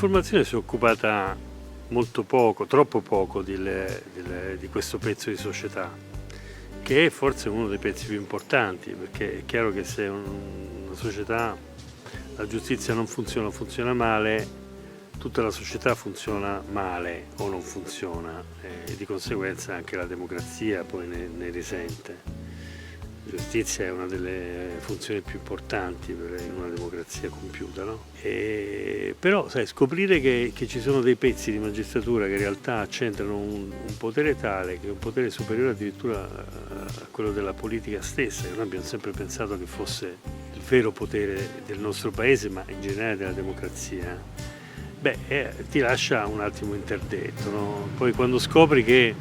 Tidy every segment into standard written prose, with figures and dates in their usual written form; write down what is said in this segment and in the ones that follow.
L'informazione si è occupata molto poco, troppo poco di questo pezzo di società, che è forse uno dei pezzi più importanti, perché è chiaro che se una società, la giustizia non funziona o funziona male, tutta la società funziona male o non funziona e di conseguenza anche la democrazia poi ne risente. La giustizia è una delle funzioni più importanti in una democrazia compiuta, no? Però sai, scoprire che ci sono dei pezzi di magistratura che in realtà accentrano un potere tale, che è un potere superiore addirittura a quello della politica stessa, che noi abbiamo sempre pensato che fosse il vero potere del nostro paese, ma in generale della democrazia, ti lascia un attimo interdetto, no? Poi quando scopri che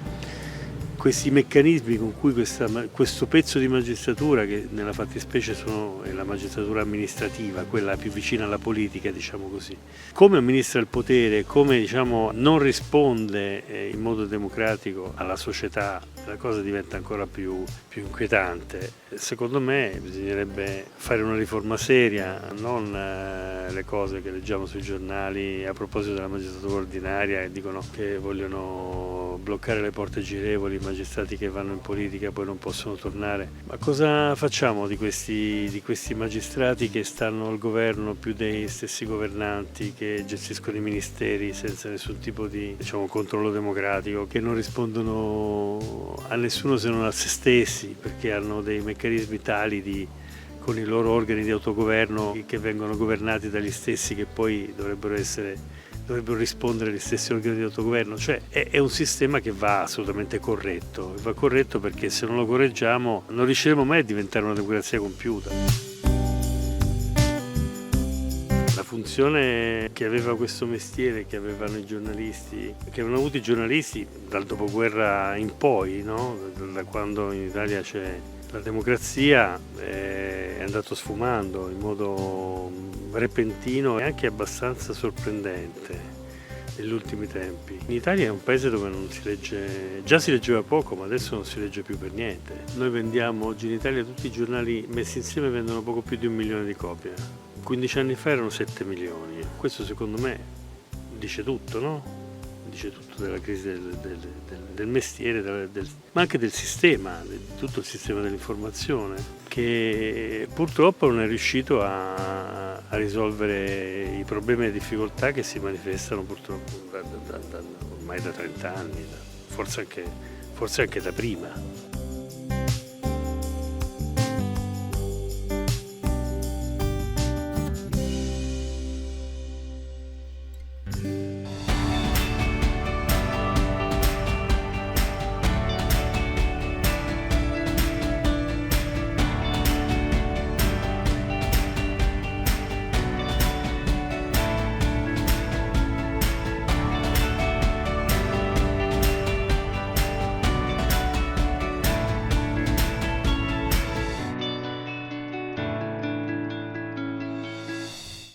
questi meccanismi con cui questo pezzo di magistratura, che nella fattispecie è la magistratura amministrativa, quella più vicina alla politica, diciamo così, come amministra il potere, come non risponde in modo democratico alla società, la cosa diventa ancora più inquietante. Secondo me bisognerebbe fare una riforma seria, non le cose che leggiamo sui giornali a proposito della magistratura ordinaria e dicono che vogliono bloccare le porte girevoli, i magistrati che vanno in politica poi non possono tornare. Ma cosa facciamo di questi magistrati che stanno al governo più dei stessi governanti, che gestiscono i ministeri senza nessun tipo di controllo democratico, che non rispondono a nessuno se non a se stessi, perché hanno dei meccanismi tali con i loro organi di autogoverno che vengono governati dagli stessi che poi dovrebbero rispondere agli stessi organi di autogoverno. Cioè è un sistema che va assolutamente corretto, perché se non lo correggiamo non riusciremo mai a diventare una democrazia compiuta. La funzione che aveva questo mestiere, che avevano i giornalisti, che avevano avuto i giornalisti dal dopoguerra in poi, no? Da quando in Italia c'è la democrazia, è andato sfumando in modo repentino e anche abbastanza sorprendente negli ultimi tempi. In Italia è un paese dove non si legge, già si leggeva poco, ma adesso non si legge più per niente. Noi vendiamo oggi in Italia, tutti i giornali messi insieme vendono poco più di 1 milione di copie. 15 anni fa erano 7 milioni. Questo secondo me dice tutto, no? Dice tutto della crisi del mestiere, ma anche del sistema, di tutto il sistema dell'informazione, che purtroppo non è riuscito a risolvere i problemi e le difficoltà che si manifestano purtroppo ormai da 30 anni, forse anche da prima.